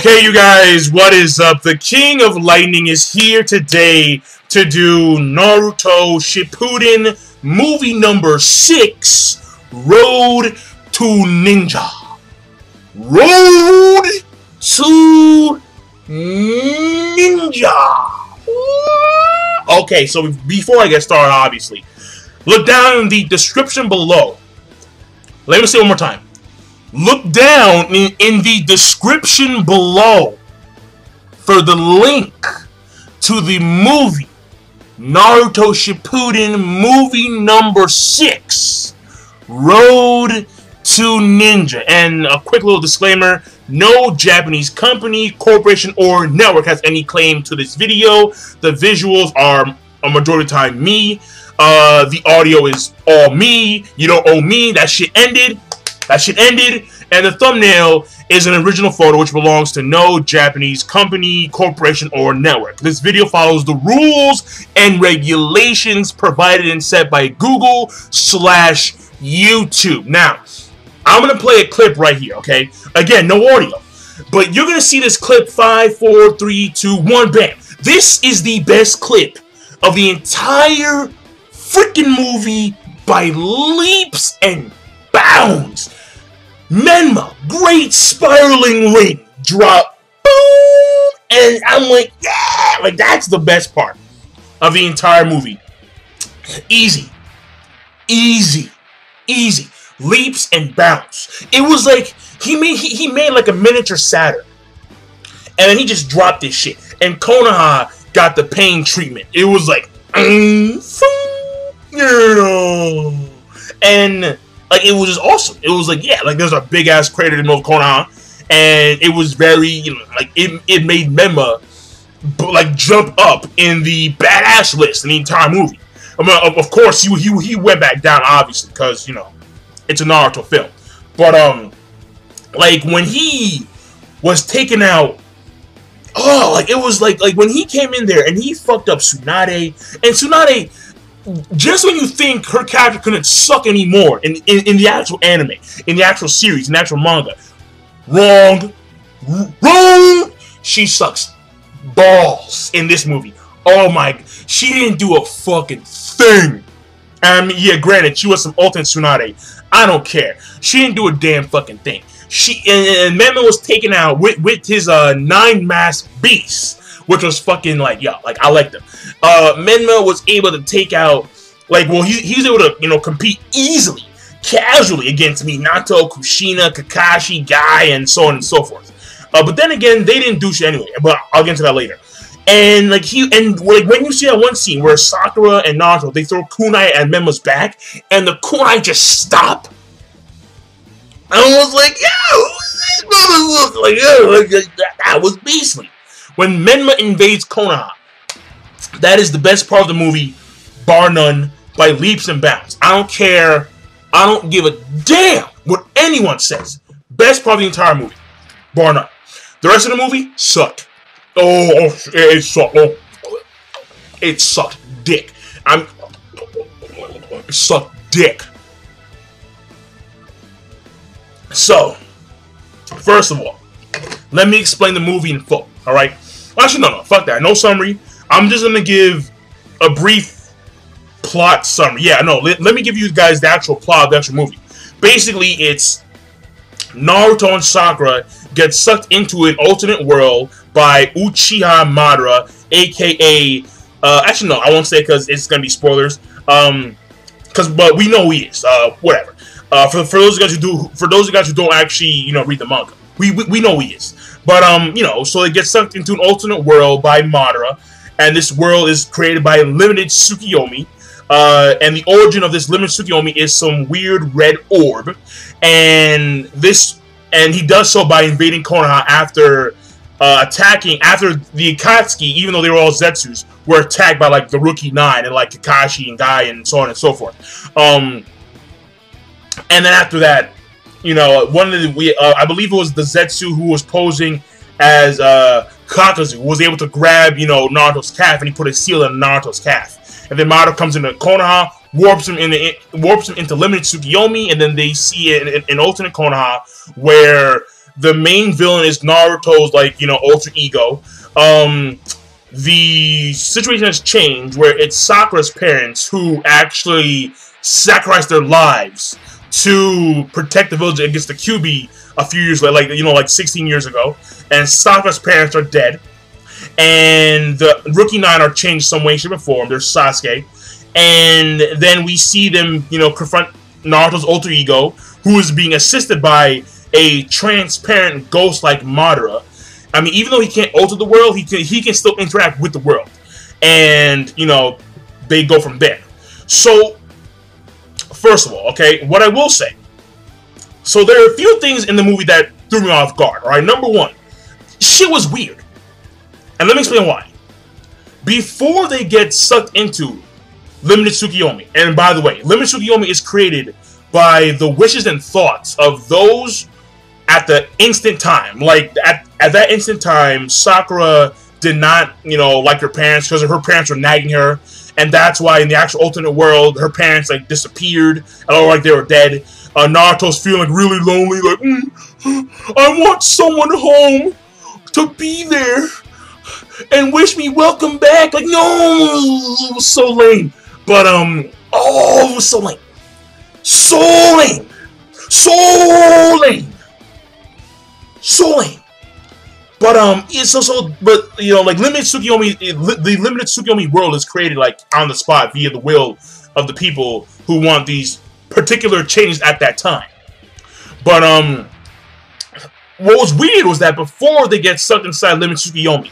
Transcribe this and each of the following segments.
Okay, you guys, what is up? The King of Lightning is here today to do Naruto Shippuden movie number 6, Road to Ninja. Road to Ninja. Okay, so before I get started, obviously, look down in the description below. Let me say it one more time. Look down in the description below for the link to the movie Naruto Shippuden movie number 6, Road to Ninja. And a quick little disclaimer, no Japanese company, corporation, or network has any claim to this video. The visuals are a majority of the time me. The audio is all me. You don't owe me. That shit ended. And the thumbnail is an original photo which belongs to no Japanese company, corporation, or network. This video follows the rules and regulations provided and set by Google/YouTube. Now, I'm going to play a clip right here, okay? Again, no audio. But you're going to see this clip 5, 4, 3, 2, 1, bam. This is the best clip of the entire freaking movie by leaps and bounds. Menma, great spiraling ring drop, boom, and I'm like, yeah, like that's the best part of the entire movie. Easy, leaps and bounds. It was like he made like a miniature Saturn, and then he just dropped this shit. And Konoha got the pain treatment. It was like, and like, it was just awesome. It was like, yeah, like there's a big ass crater in North Konoha, and it was very, you know, like it made Menma like jump up in the badass list in the entire movie. I mean, of course, he went back down, obviously, because, you know, it's a Naruto film. But like when he was taken out, oh, like it was like when he came in there and he fucked up Tsunade, and Tsunade, just when you think her character couldn't suck anymore in the actual anime, in the actual series, in the actual manga, wrong. She sucks balls in this movie. Oh my, she didn't do a fucking thing. I mean, yeah, granted, she was some alternate Tsunade. I don't care. She didn't do a damn fucking thing. And Menma was taken out with his 9-mask beast, which was fucking like, yeah, like I liked them. Menma was able to take out, like, well, he was able to, you know, compete easily, casually against Minato, Kushina, Kakashi, Guy, and so on and so forth. But then again, they didn't do shit anyway. But I'll get into that later. And like like when you see that one scene where Sakura and Naruto, they throw kunai at Menma's back, and the kunai just stop. I was like, yo, who's this motherfucker? Like, yo, that was beastly. When Menma invades Konoha, that is the best part of the movie, bar none, by leaps and bounds. I don't care. I don't give a damn what anyone says. Best part of the entire movie, bar none. The rest of the movie sucked. Oh, it sucked. Oh, it sucked dick. It sucked dick. So, first of all, let me explain the movie in full. All right. Actually, no, fuck that. No summary. I'm just gonna give a brief plot summary. Yeah, no. Let me give you guys the actual plot of the actual movie. Basically, it's Naruto and Sakura get sucked into an alternate world by Uchiha Madara, aka actually no, I won't say because it's gonna be spoilers. But we know who he is. Whatever. For those of you guys who don't actually, you know, read the manga, we know who he is. But you know, so they get sucked into an alternate world by Madara, and this world is created by a limited Tsukiyomi. And the origin of this limited Tsukiyomi is some weird red orb, and he does so by invading Konoha after after the Akatsuki, even though they were all Zetsus, were attacked by like the Rookie 9 and like Kakashi and Guy and so on and so forth. And then after that, you know, one of the I believe it was the Zetsu who was posing as Kakazu, who was able to grab, you know, Naruto's calf, and he put a seal in Naruto's calf. And then Madara comes into Konoha, warps him into limited Tsukiyomi, and then they see an alternate Konoha where The main villain is Naruto's, like, you know, alter ego. The situation has changed where it's Sakura's parents who actually sacrificed their lives to protect the village against the Kyuubi a few years later, like, you know, like 16 years ago. And Sakura's parents are dead. And the Rookie 9 are changed some way, shape, or form. There's Sasuke. And then we see them, you know, confront Naruto's alter ego, who is being assisted by a transparent ghost like Madara. I mean, even though he can't alter the world, he can still interact with the world. And, you know, they go from there. So, first of all, okay, what I will say. So, there are a few things in the movie that threw me off guard, alright? Number one, shit was weird. And let me explain why. Before they get sucked into Limited Tsukiyomi, and by the way, Limited Tsukiyomi is created by the wishes and thoughts of those at the instant time. Like, at that instant time, Sakura did not, you know, like her parents because her parents were nagging her. And that's why in the actual alternate world, her parents, like, disappeared. Or, like, they were dead. Naruto's feeling, like, really lonely. Like, I want someone home to be there and wish me welcome back. Like, no, it was so lame. But, oh, it was so lame. So lame. So lame. So lame. But but you know, like Limited Tsukiyomi, the Limited Tsukiyomi world is created like on the spot via the will of the people who want these particular changes at that time. But what was weird was that before they get sucked inside Limited Tsukiyomi,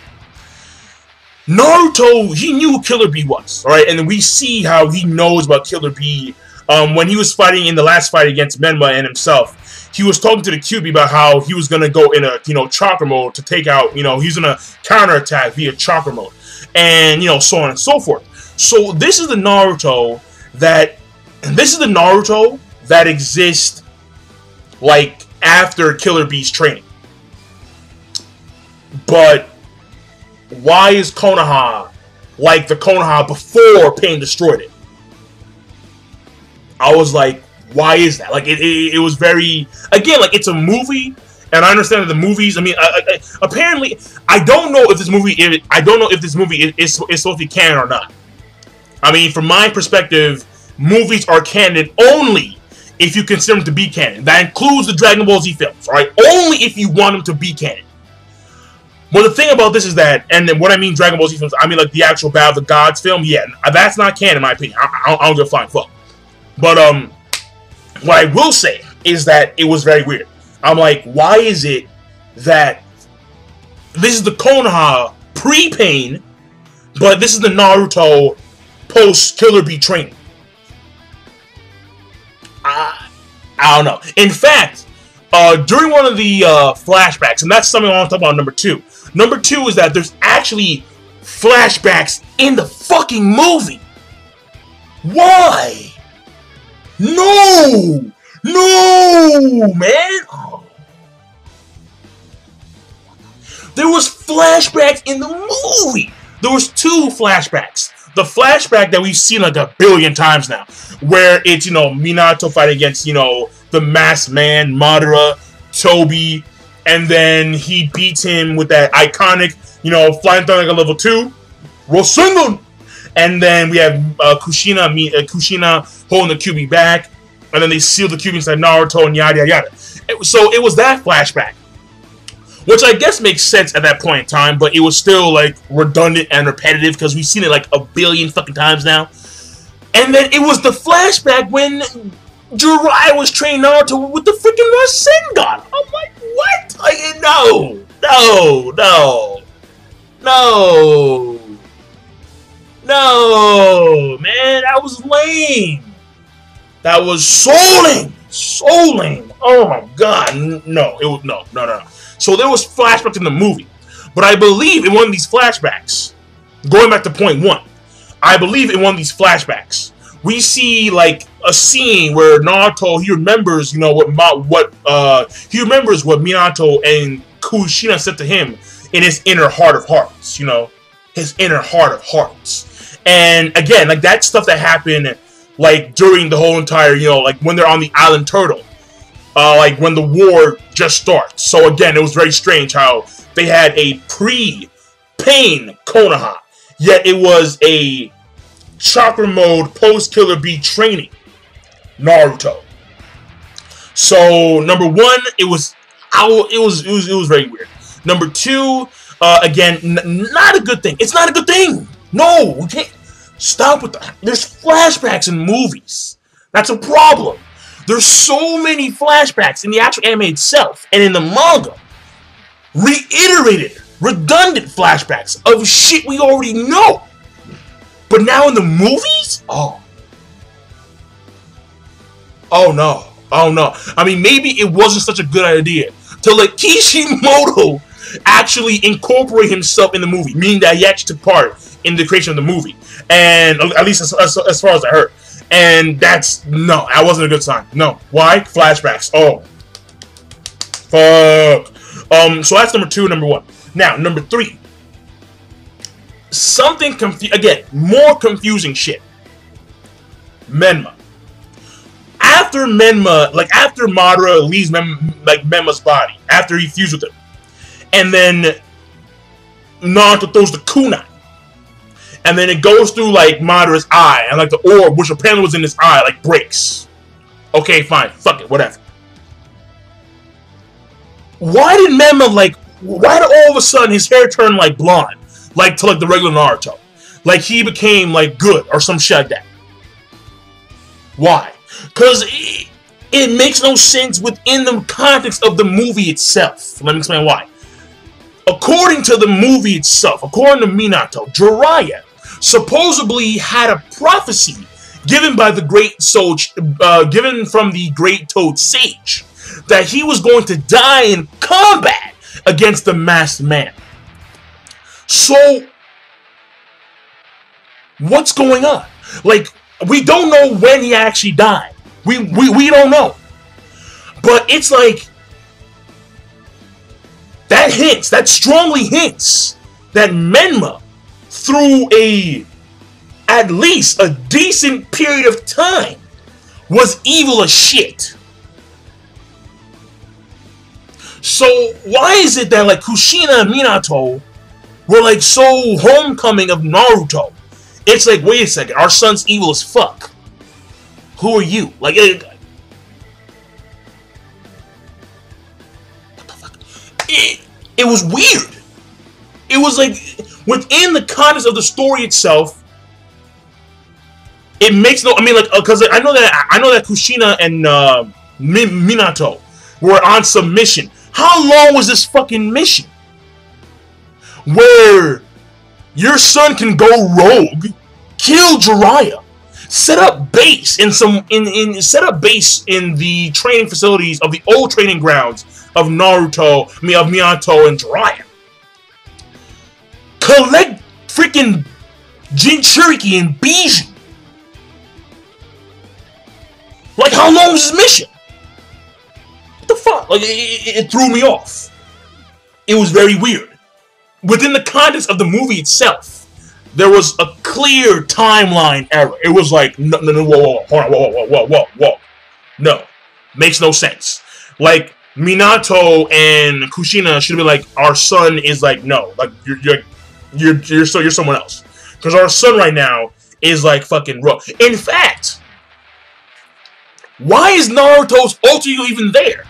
Naruto, he knew who Killer Bee was, alright? And then we see how he knows about Killer Bee when he was fighting in the last fight against Menma and himself. He was talking to the Kyuubi about how he was going to go in a, you know, chakra mode to take out, you know, he's going to counterattack via chakra mode. And, you know, so on and so forth. So this is the Naruto that exists, like, after Killer Bee's training. But why is Konoha like the Konoha before Pain destroyed it? I was like, why is that? Like, it was very, again, like, it's a movie, and I understand that the movies, I mean, apparently, I don't know if this movie is supposed to be canon or not. I mean, from my perspective, movies are canon only if you consider them to be canon. That includes the Dragon Ball Z films, alright? Only if you want them to be canon. But the thing about this is that, and then what I mean Dragon Ball Z films, I mean, like, the actual Battle of the Gods film, yeah, that's not canon in my opinion. I don't give a flying fuck. But, what I will say is that it was very weird. I'm like, why is it that this is the Konoha pre-Pain, but this is the Naruto post-Killer Bee training? I don't know. In fact, during one of the flashbacks, and that's something I want to talk about number two. Number two is that there's actually flashbacks in the fucking movie. Why? No! No, man! Oh. There was flashbacks in the movie! There was two flashbacks. The flashback that we've seen like a billion times now, where it's, you know, Minato fighting against, you know, the masked man, Madara, Toby, and then he beats him with that iconic, you know, flying thunder like a level 2, Rasengan! And then we have Kushina holding the Kyuubi back, and then they seal the Kyuubi inside Naruto and yada yada. So it was that flashback, which I guess makes sense at that point in time, but it was still like redundant and repetitive because we've seen it like a billion fucking times now. And then it was the flashback when Jiraiya was training Naruto with the freaking Rasengan. I'm like, what? Like, no, man, that was lame. That was so lame. Oh my god, no. So there was flashbacks in the movie, but I believe in one of these flashbacks, going back to point one, I believe in one of these flashbacks, we see like a scene where Naruto, he remembers, you know, what Minato and Kushina said to him in his inner heart of hearts, you know, his inner heart of hearts. And again, like that stuff that happened like during the whole entire, you know, like when they're on the Island Turtle. like when the war just starts. So again, it was very strange how they had a pre-pain Konoha, yet it was a chakra mode post-Killer Bee training Naruto. So number one, it was very weird. Number two, again, not a good thing. It's not a good thing. No, we can't stop with that. There's flashbacks in movies. That's a problem. There's so many flashbacks in the actual anime itself and in the manga. Reiterated, redundant flashbacks of shit we already know. But now in the movies? Oh no. Oh no. I mean, maybe it wasn't such a good idea to let Kishimoto actually incorporate himself in the movie, meaning that he actually took part in the creation of the movie. And at least as far as I heard. And no, that wasn't a good sign. No. Why? Flashbacks. Oh. Fuck. So that's number two, number one. Now, number three. Something again, more confusing shit. Menma. After Menma, like after Madara leaves Menma's body, after he fused with him, and then Naruto throws the kunai, and then it goes through like Madara's eye, and like the orb, which apparently was in his eye, like breaks. Okay, fine, fuck it, whatever. Why did Menma why did all of a sudden his hair turn like blonde, like to like the regular Naruto, like he became like good or some shit like that? Why? Because it makes no sense within the context of the movie itself. Let me explain why. According to the movie itself, according to Minato, Jiraiya supposedly had a prophecy given by the given from the Great Toad Sage, that he was going to die in combat against the Masked Man. So, what's going on? Like, we don't know when he actually died. We don't know. But it's like, that strongly hints that Menma, through at least a decent period of time, was evil as shit. So why is it that like Kushina and Minato were like so homecoming of Naruto? It's like, wait a second, our son's evil as fuck. Who are you? Like, what the fuck? It was weird. It was like, within the context of the story itself, it makes no. I mean, like, because I know that Kushina and Minato were on some mission. How long was this fucking mission? Where your son can go rogue, kill Jiraiya, set up base in the training facilities of the old training grounds of Minato and Jiraiya. Collect freaking Jinchuriki and Bijou. Like, how long was this mission? What the fuck? Like, it threw me off. It was very weird. Within the context of the movie itself, there was a clear timeline error. It was like, no, whoa, hold on, whoa. No. Makes no sense. Like, Minato and Kushina should be like, our son is like, no. Like, you're someone else. Because our son right now is like fucking rough. In fact, why is Naruto's alter ego even there?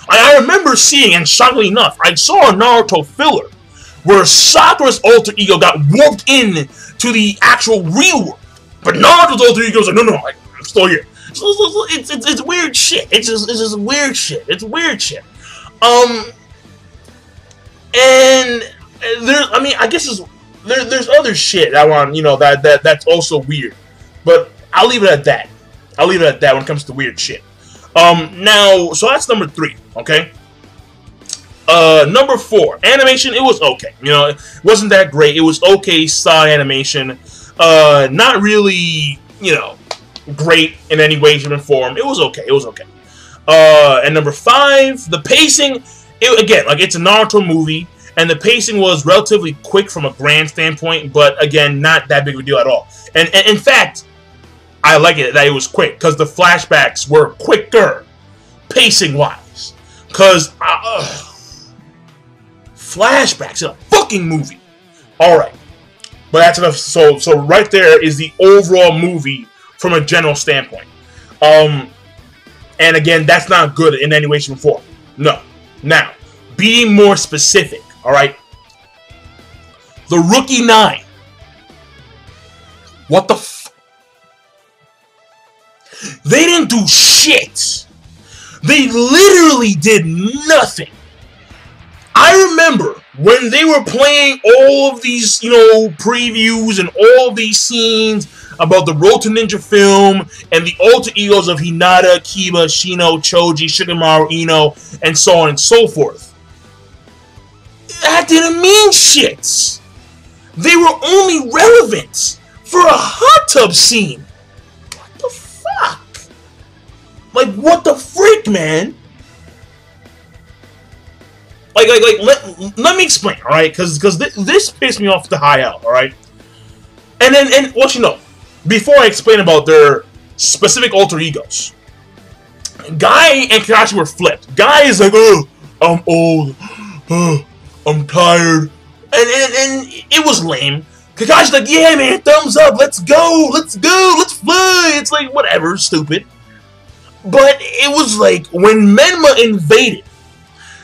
I remember seeing, and shockingly enough, I saw a Naruto filler where Sakura's alter ego got warped in to the actual real world. But Naruto's alter ego is like, no, I'm still here. It's weird shit. It's just weird shit. It's weird shit. And there's, I mean, I guess there's other shit I want, that's also weird. But I'll leave it at that. I'll leave it at that when it comes to weird shit. Now, so that's number 3, okay? Number 4, animation, it was okay. It wasn't that great. It was okay style animation. Not really, great in any way, shape, or form. It was okay. It was okay. And number 5, the pacing, again, like, it's a Naruto movie, and the pacing was relatively quick from a grand standpoint, but again, not that big of a deal at all. And in fact, I like it that it was quick, because the flashbacks were quicker. pacing wise, because flashbacks in a fucking movie. All right, but that's enough. So right there is the overall movie from a general standpoint. And again, that's not good in any way, shape, or form. No. Now, being more specific, all right? The Rookie 9. What the f... They didn't do shit. They literally did nothing. I remember when they were playing all of these, you know, previews and all of these scenes about the Road to Ninja film and the alter egos of Hinata, Kiba, Shino, Choji, Shikamaru, Ino, and so on and so forth. That didn't mean shit. They were only relevant for a hot tub scene. What the fuck? Like, what the freak, man? Like, let me explain, all right? Because this pissed me off the high out, all right? And what you know, before I explain about their specific alter egos, Guy and Kakashi were flipped. Guy is like, oh, I'm old, I'm tired, and it was lame. Kakashi's like, yeah, man, thumbs up, let's go, let's fly. It's like, whatever, stupid. But it was like, when Menma invaded,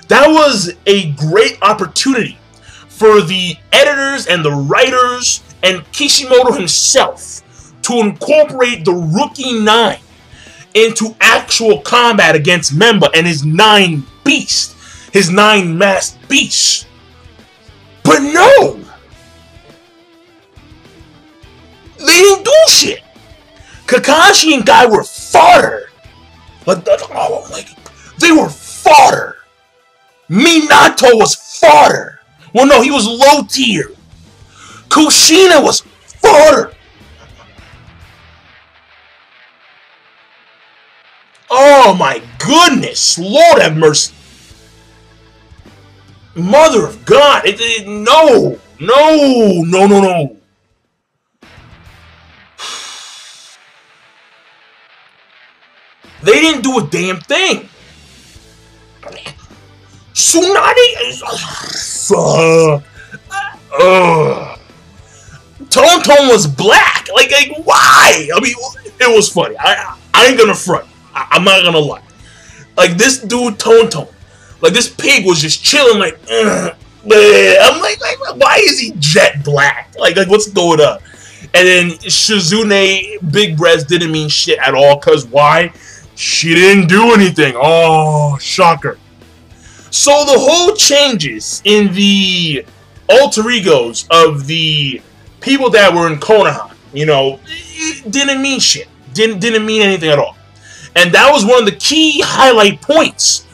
that was a great opportunity for the editors and the writers and Kishimoto himself to incorporate the Rookie 9 into actual combat against Memba and his 9 beasts, his 9 masked beasts. But no! They didn't do shit! Kakashi and Guy were fodder! Like, they were fodder! Minato was fodder! Well, no, he was low tier. Kushina was fodder! Oh my goodness! Lord have mercy! Mother of God! No! They didn't do a damn thing! Tsunade! Fuck! Tonton was black! Like, why? I mean, it was funny. I ain't gonna front. I'm not gonna lie. Like, this dude, Tonton, like, this pig was just chilling, like, I'm like, why is he jet black? Like, what's going on? And then Shizune, big breast, didn't mean shit at all, because why? She didn't do anything. Oh, shocker. So the whole changes in the alter egos of the people that were in Konoha, you know, it didn't mean shit. Didn't mean anything at all. And that was one of the key highlight points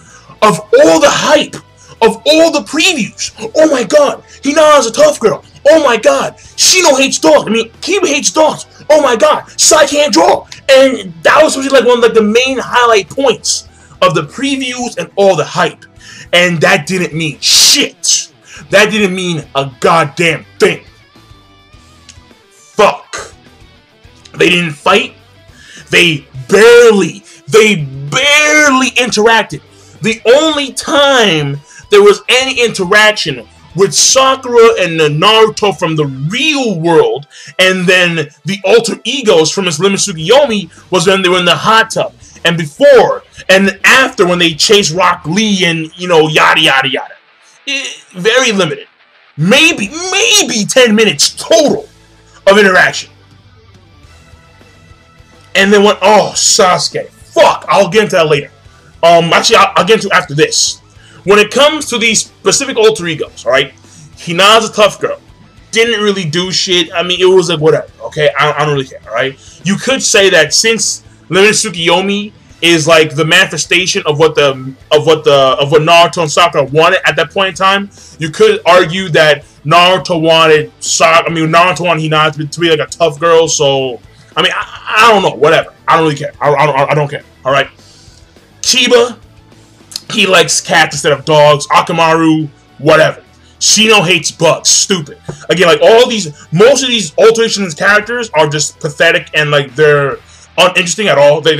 of all the hype, of all the previews. Oh my god, Hinata's a tough girl. Oh my god, Shino hates dogs. I mean, Kiba hates dogs. Oh my god, Sai can't draw. And that was supposed to be like one of the main highlight points of the previews and all the hype. And that didn't mean shit. That didn't mean a goddamn thing. Fuck. They didn't fight. They barely interacted. The only time there was any interaction with Sakura and the Naruto from the real world, and then the alter egos from his Lemon Tsukiyomi, was when they were in the hot tub. And before and after, when they chased Rock Lee and, you know, yada yada yada. Very limited. Maybe 10 minutes total of interaction. And then went, oh, Sasuke. Fuck, I'll get into that later. Actually, I'll get into it after this. When it comes to these specific alter egos, alright? Hinata's a tough girl. Didn't really do shit. I mean, it was like, whatever, okay? I don't really care, alright? You could say that since Lemon Tsukiyomi is like the manifestation of what Naruto and Sakura wanted at that point in time, you could argue that Naruto wanted Hinata to be like a tough girl, so I mean, I don't know, whatever. I don't really care. I don't care. All right. Kiba, he likes cats instead of dogs. Akamaru, whatever. Shino hates bugs. Stupid. Again, like most of these alterations characters are just pathetic and like they're uninteresting at all. They're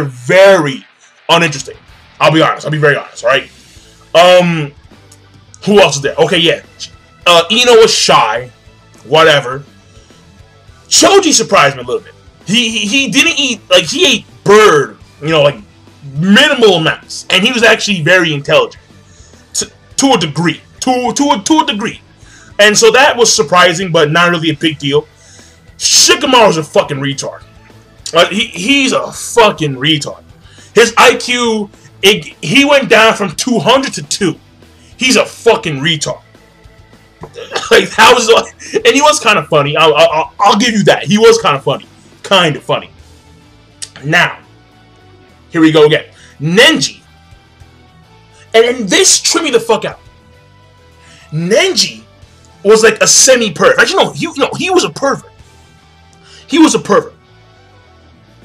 very uninteresting. I'll be honest. I'll be very honest. All right. Who else is there? Okay, yeah. Ino was shy. Whatever. Choji surprised me a little bit. He didn't eat, like, he ate bird, you know, like, minimal amounts. And he was actually very intelligent. To a degree. To a degree. And so that was surprising, but not really a big deal. Shikamaru's a fucking retard. He's a fucking retard. His IQ, he went down from 200 to 2. He's a fucking retard. Like, how was it? And he was kind of funny. I'll give you that. He was kind of funny. Kind of funny. Now, here we go again. Nanji. And this tripped me the fuck out. Nanji was like a semi-pervert. Actually, no, he was a pervert. He was a pervert.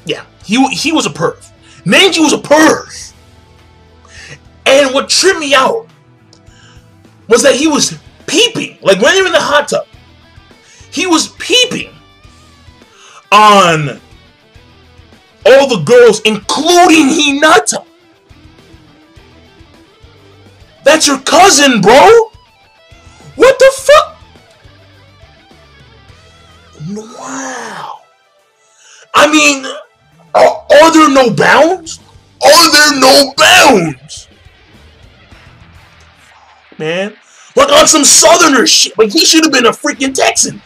Yeah, he was a perv. Nanji was a perv. And what tripped me out was that he was peeping. Like, when they were in the hot tub, he was peeping on all the girls, including Hinata. That's your cousin, bro. What the fuck? Wow. I mean, are there no bounds? Are there no bounds? Man. Like, on some southerner shit. Like, he should have been a freaking Texan.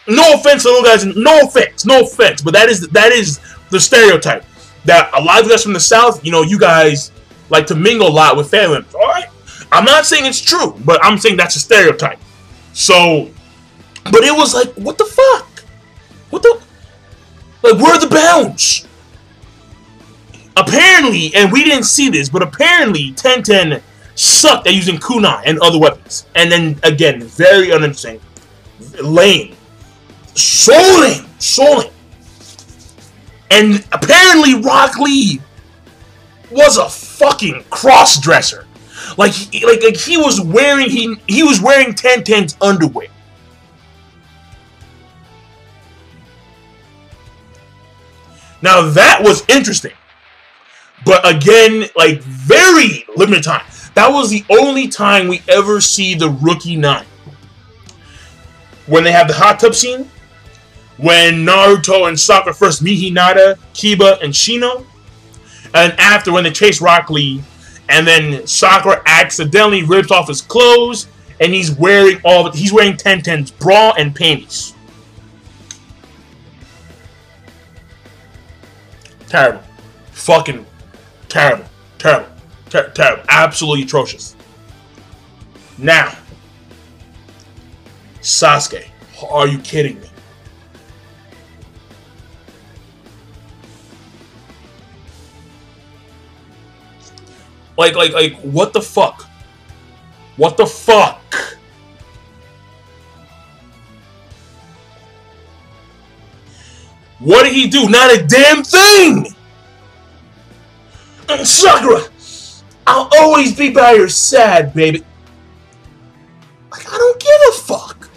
No offense to those guys. No offense. But that is the stereotype. That a lot of us from the South, you know, you guys like to mingle a lot with family members. Alright? I'm not saying it's true, but I'm saying that's a stereotype. So, but it was like, what the fuck? What the? Like, where are the bounds? Apparently, and we didn't see this, but apparently Tenten sucked at using kunai and other weapons. And then, again, very uninteresting. Lame. So lame. So lame. And apparently Rock Lee was a fucking cross-dresser. Like he was wearing he was wearing Tenten's underwear. Now that was interesting. But again, like, very limited time. That was the only time we ever see the Rookie 9. When they have the hot tub scene, when Naruto and Sakura first meet Hinata, Kiba, and Shino, and after when they chase Rock Lee, and then Sakura accidentally rips off his clothes, and he's wearing Tenten's bra and panties. Terrible. Fucking terrible. Terrible. Terrible. Absolutely atrocious. Now, Sasuke. Are you kidding me? Like, what the fuck? What the fuck? What did he do? Not a damn thing! Sakura! I'll always be by your side, baby. Like, I don't give a fuck.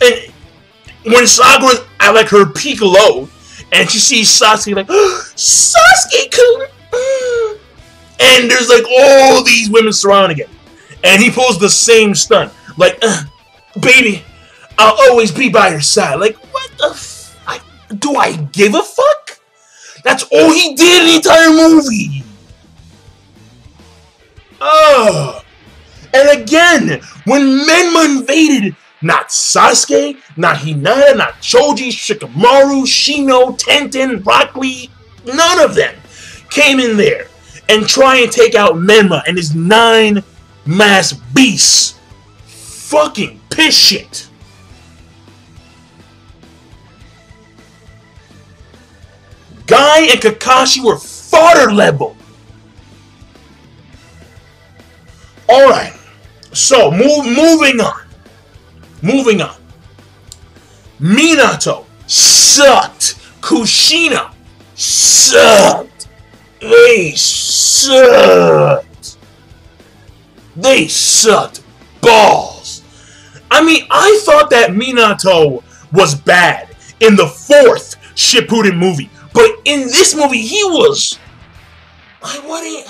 And when Sakura's at, like, her peak low, and she sees Sasuke, like, Sasuke-kun! And there's, like, all these women surrounding him. And he pulls the same stunt. Like, baby, I'll always be by your side. Like, what the do I give a fuck? That's all he did in the entire movie. Oh. And again, when Menma invaded, not Sasuke, not Hinata, not Choji, Shikamaru, Shino, Tenten, Rock Lee, none of them came in there and try and take out Menma and his 9 mass beasts. Fucking piss shit. Guy and Kakashi were fodder level. Alright. So, moving on. Moving on. Minato sucked. Kushina sucked. They sucked. They sucked balls. I mean, I thought that Minato was bad in the 4th Shippuuden movie. But in this movie, he was Like, what ain't...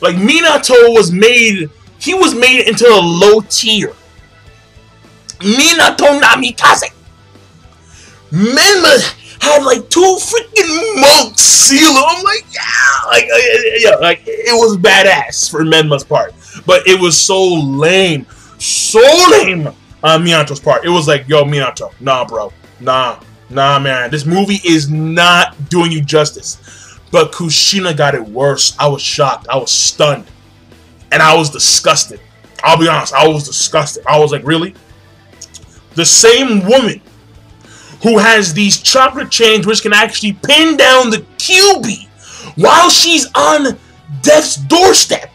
Like, Minato was made... He was made into a low tier. Minato Namikaze. Menma had like 2 freaking monks seal him. I'm like, like it was badass for Menma's part, but it was so lame on Minato's part. It was like, yo, Minato, nah, bro, nah, man, this movie is not doing you justice. But Kushina got it worse. I was shocked. I was stunned, and I was disgusted. I'll be honest, I was disgusted. I was like, really? The same woman who has these chocolate chains which can actually pin down the QB while she's on death's doorstep.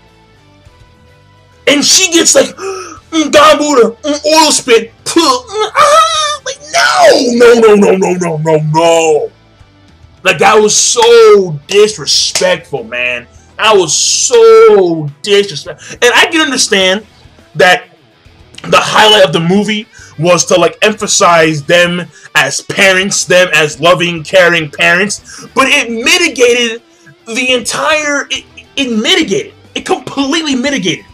And she gets like, Gabuda, oil spit, like, no. Like, that was so disrespectful, man. That was so disrespectful. And I can understand that the highlight of the movie was to like emphasize them as parents, them as loving, caring parents, but it mitigated the entire, it completely mitigated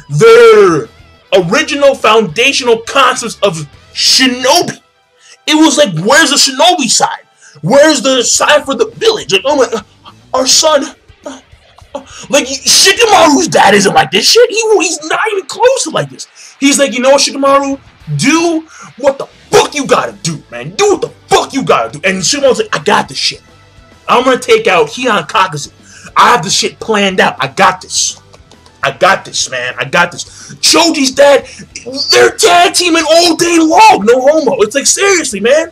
their original foundational concepts of shinobi. It was like, where's the shinobi side? Where's the side for the village? Like, oh my, our son, like, Shikamaru's dad isn't like this shit. He's not even close to like this. He's like, you know what, Shikamaru? Do what the fuck you gotta do, man. Do what the fuck you gotta do. And Shikamaru's like, I got this shit. I'm gonna take out Heian Kakazu. I have the shit planned out. I got this. I got this, man. I got this. Choji's dad, they're tag teaming all day long. No homo. It's like, seriously, man.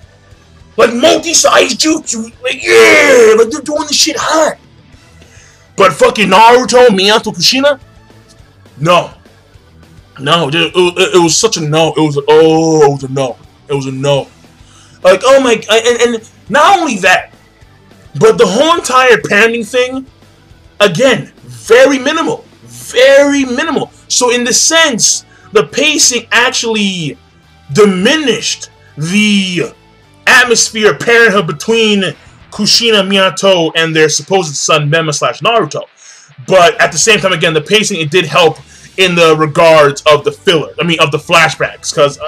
Like, multi-size jutsu. Like, yeah. Like, they're doing this shit hot. But fucking Naruto, Minato Kushina? No. No, it was such a no. It was a no. It was a no. Like, oh my, and not only that, but the whole entire parenting thing, again, very minimal. Very minimal. So in the sense, the pacing actually diminished the atmosphere of parenthood between Kushina, Minato, and their supposed son, Menma / Naruto. But at the same time, again, the pacing, it did help in the regards of the filler. I mean, of the flashbacks, because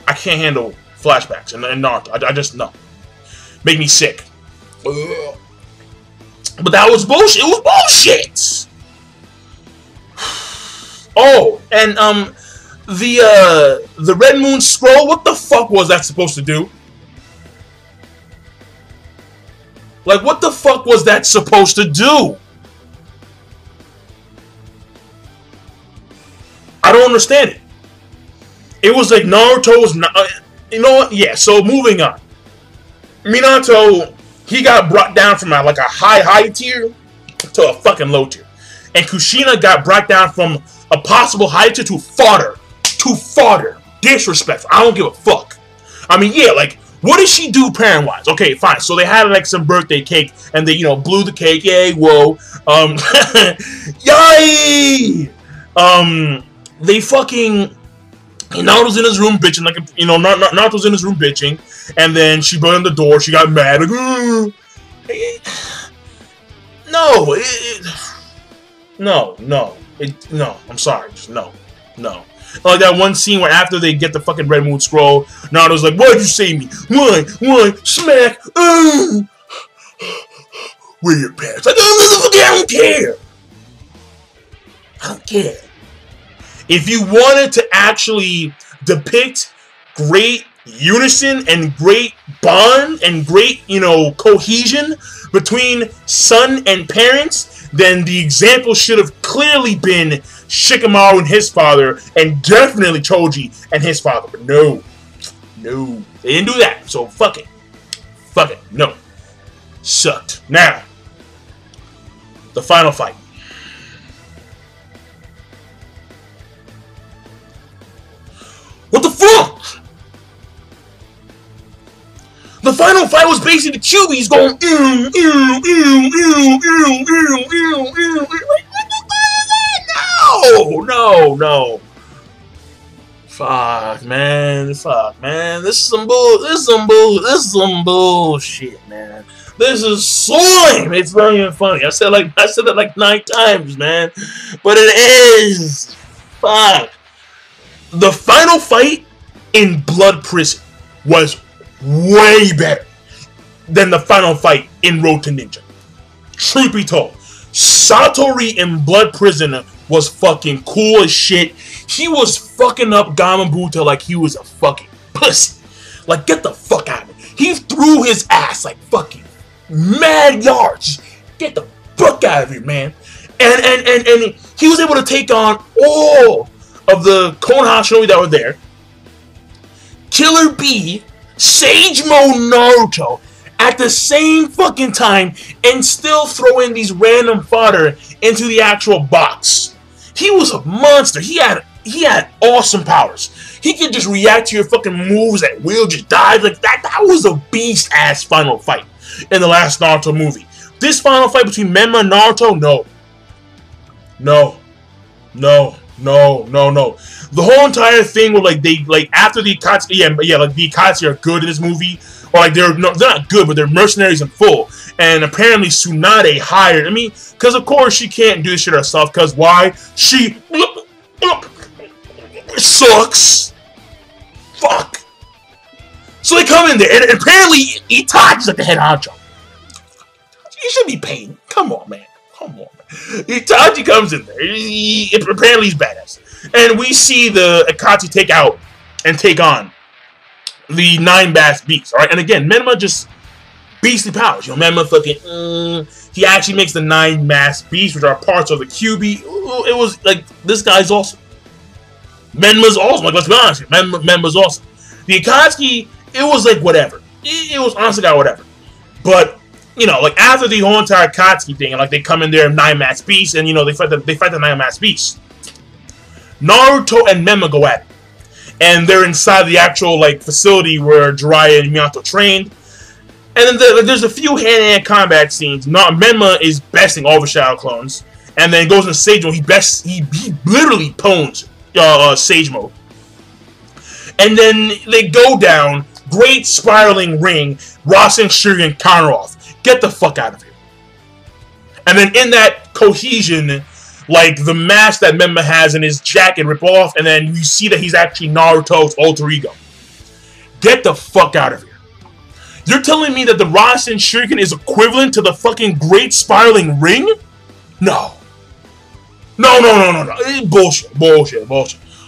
I can't handle flashbacks in Naruto. I just, no. Make me sick. But that was bullshit. It was bullshit! Oh, and, the Red Moon Scroll, what the fuck was that supposed to do? Like, what the fuck was that supposed to do? I don't understand it. It was like Naruto was not... you know what? Yeah, so moving on. Minato, he got brought down from like a high tier to a fucking low tier. And Kushina got brought down from a possible high tier to fodder. To fodder. Disrespectful. I don't give a fuck. I mean, yeah, like, what did she do parent-wise? Okay, fine. So they had like some birthday cake and they, you know, blew the cake. Yay, whoa. Yay! They fucking... Naruto's in his room bitching, like, you know, Naruto's in his room bitching, and then she burned the door, she got mad, like, no, I'm sorry, just no. Like that one scene where after they get the fucking Red Moon Scroll, Naruto's like, why'd you save me? Why, smack, where are your parents? Like, I don't care. If you wanted to actually depict great unison and great bond and great, you know, cohesion between son and parents, then the example should have clearly been Shikamaru and his father, and definitely Choji and his father. But no, they didn't do that. So fuck it, no, sucked. Now, the final fight. What the fuck? The final fight was basically the QBs going like, what the fuck is that? No. Fuck, man. Fuck, man. This is some bullshit, man. This is so lame. It's not even funny. I said that like 9 times, man. But it is. Fuck. The final fight in Blood Prison was way better than the final fight in Road to Ninja. Truth be told, Satori in Blood Prison was fucking cool as shit. He was fucking up Gamabuta like he was a fucking pussy. Like, get the fuck out of me. He threw his ass like fucking mad yards. Get the fuck out of here, man. And he was able to take on all of the Konoha shinobi that were there. Killer Bee, Sage Mode Naruto at the same fucking time, and still throw in these random fodder into the actual box. He was a monster. He had awesome powers. He could just react to your fucking moves at will, just dive like that. That was a beast ass final fight in the last Naruto movie. This final fight between Menma and Naruto, no. The whole entire thing where like after the Akatsuki, like the Akatsuki are good in this movie, or like they're not good, but they're mercenaries in full. And apparently Tsunade hired. I mean, because of course she can't do this shit herself. Because why? She sucks. Fuck. So they come in there, and apparently Itachi's like the head honcho. You should be paying. Come on, man. Itachi comes in there. Apparently he's badass. And we see the Akatsuki take on the 9-mass beast. Alright, and again, Menma just beastly powers. You know, Menma fucking he actually makes the 9-mass beast, which are parts of the QB. It was like, this guy's awesome. Menma's awesome. Like, let's be honest here. Menma's awesome. The Akatsuki, it was like whatever. It was honestly got whatever. But you know, like after the whole entire Akatsuki thing, and like they come in there 9-mass beast, and you know they fight the 9-mass beast. Naruto and Menma go at it, and they're inside the actual like facility where Jiraiya and Minato trained. And then there's a few hand-to-hand combat scenes. Menma is besting all the Shadow Clones, and then goes into Sage Mode. He literally pwns Sage Mode, and then they go down. Great spiraling ring, Rasen Shuriken counter off. Get the fuck out of here. And then in that cohesion, like the mask that Menma has in his jacket rip off, and then you see that he's actually Naruto's alter ego. Get the fuck out of here. You're telling me that the Rasen Shuriken is equivalent to the fucking great spiraling ring? No. No. Bullshit.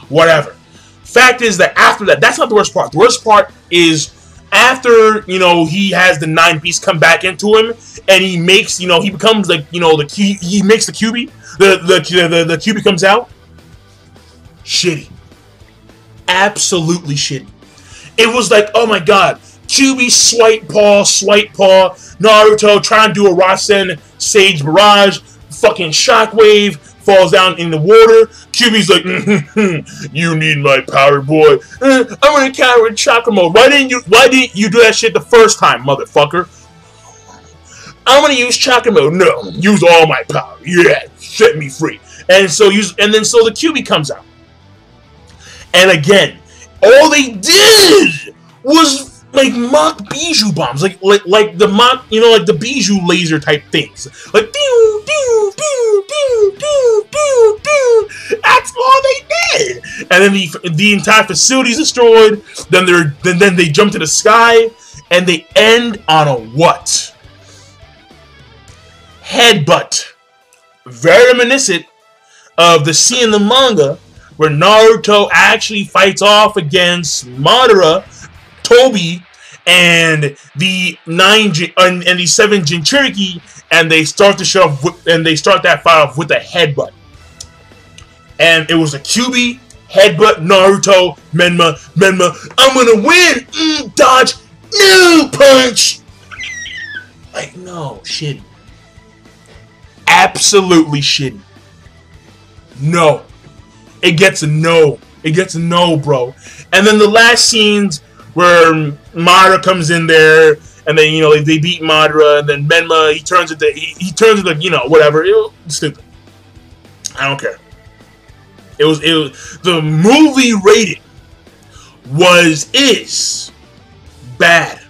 Whatever. Fact is that after that, that's not the worst part. The worst part is after, you know, he has the 9 beasts come back into him, and he makes, you know, he becomes like, you know, he makes the QB. The QB comes out. Shitty. Absolutely shitty. It was like, oh my god, QB swipe paw, Naruto trying to do a Rasen Sage Barrage, fucking shockwave, falls down in the water. QB's like, you need my power, boy. I'm gonna counter in chakra mode. Why didn't you do that shit the first time, motherfucker? I'm gonna use chakra mode. No, use all my power. Yeah, set me free. And so the QB comes out. And again, all they did was like mock Bijou bombs, like the mock, you know, like the Bijou laser type things, like pew pew pew pew pew pew pew. That's all they did. And then the entire facility is destroyed. Then they jump to the sky, and they end on a what? Headbutt. Very reminiscent of the scene in the manga where Naruto actually fights off against Madara, Toby, and the 7 Jinchuriki, and they start the show and they start that fight off with a headbutt. And it was a QB headbutt Naruto, Menma, I'm gonna win! Dodge! No! Punch! Like, no, shitty. Absolutely shitty. No. It gets a no. It gets a no, bro. And then the last scenes where Madara comes in there, and then, you know, they beat Madara, and then Menma, he turns into, you know, whatever. It was stupid. I don't care. It was the movie rating is bad.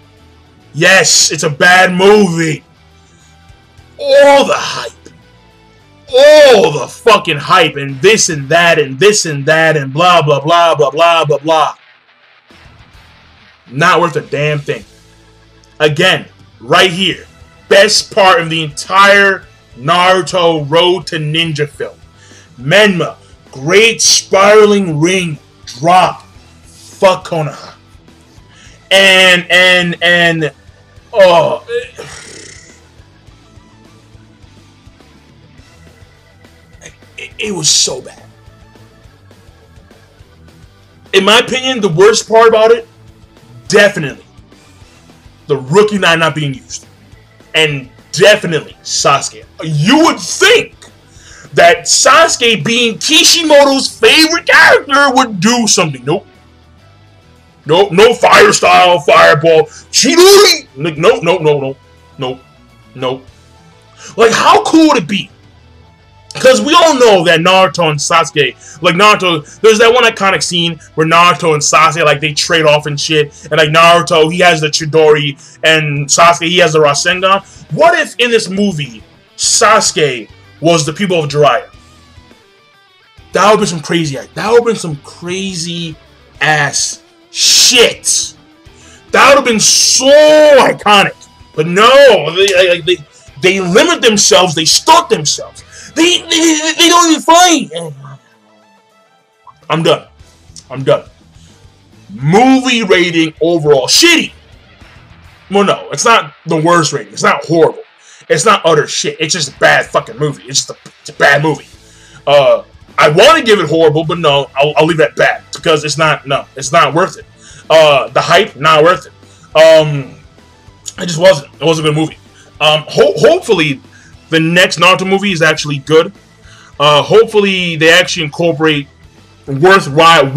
Yes, it's a bad movie. All the hype. All the fucking hype and this and that and this and that and blah blah blah blah blah blah blah. Not worth a damn thing. Again, right here. Best part of the entire Naruto Road to Ninja film. Menma, great spiraling ring drop. Fuck Konoha. And oh, it was so bad. In my opinion, the worst part about it, definitely the rookie knife not being used. And definitely Sasuke. You would think that Sasuke, being Kishimoto's favorite character, would do something. Nope. Nope, no fire style, fireball. Chidori! Like, nope. Like, how cool would it be? Because we all know that Naruto and Sasuke, like Naruto, there's that one iconic scene where Naruto and Sasuke, like, they trade off and shit. And, like, Naruto, he has the Chidori, and Sasuke, he has the Rasengan. What if, in this movie, Sasuke was the people of Jiraiya? That would have been some crazy, that would have been some crazy-ass shit. That would have been so iconic. But no, they limit themselves, they stunt themselves. They don't even fight. I'm done. Movie rating overall shitty. Well, no, it's not the worst rating. It's not horrible. It's not utter shit. It's just a bad fucking movie. It's a bad movie. I want to give it horrible, but no, I'll leave that bad because it's not worth it. The hype, not worth it. It just wasn't. It wasn't a good movie. Hopefully, the next Naruto movie is actually good. Hopefully, they actually incorporate worthwhile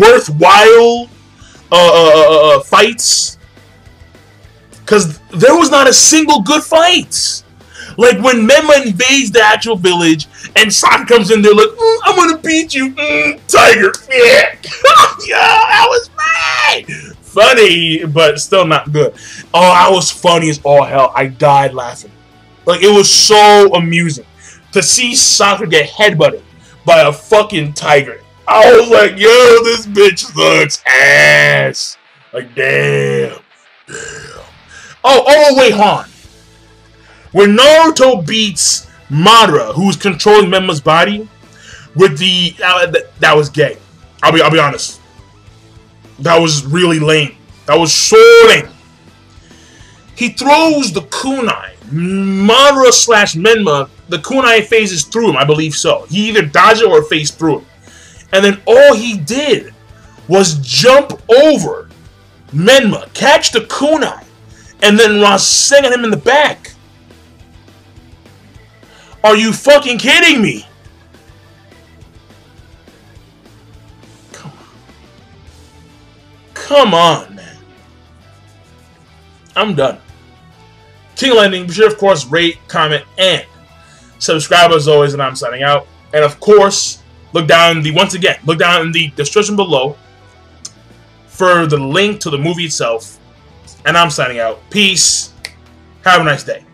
fights. Because there was not a single good fight. Like when Menma invades the actual village and Sokka comes in there like, I'm gonna beat you, Tiger. Yeah, that was bad. Funny, but still not good. Oh, I was funny as all hell. I died laughing. Like, it was so amusing to see Sokka get headbutted by a fucking tiger. I was like, yo, this bitch sucks ass. Like, damn. Oh, wait, Han. When Naruto beats Madara, who's controlling Menma's body, with the that was gay. I'll be honest. That was really lame. That was so lame. He throws the kunai. Madara / Menma, the kunai phases through him, I believe so. He either dodged it or phased through him. And then all he did was jump over Menma, catch the kunai, and then Rasengan him in the back. Are you fucking kidding me? Come on, man. I'm done. King Landing, be sure, of course, rate, comment, and subscribe as always, and I'm signing out. And of course, look down in the description below for the link to the movie itself. And I'm signing out. Peace. Have a nice day.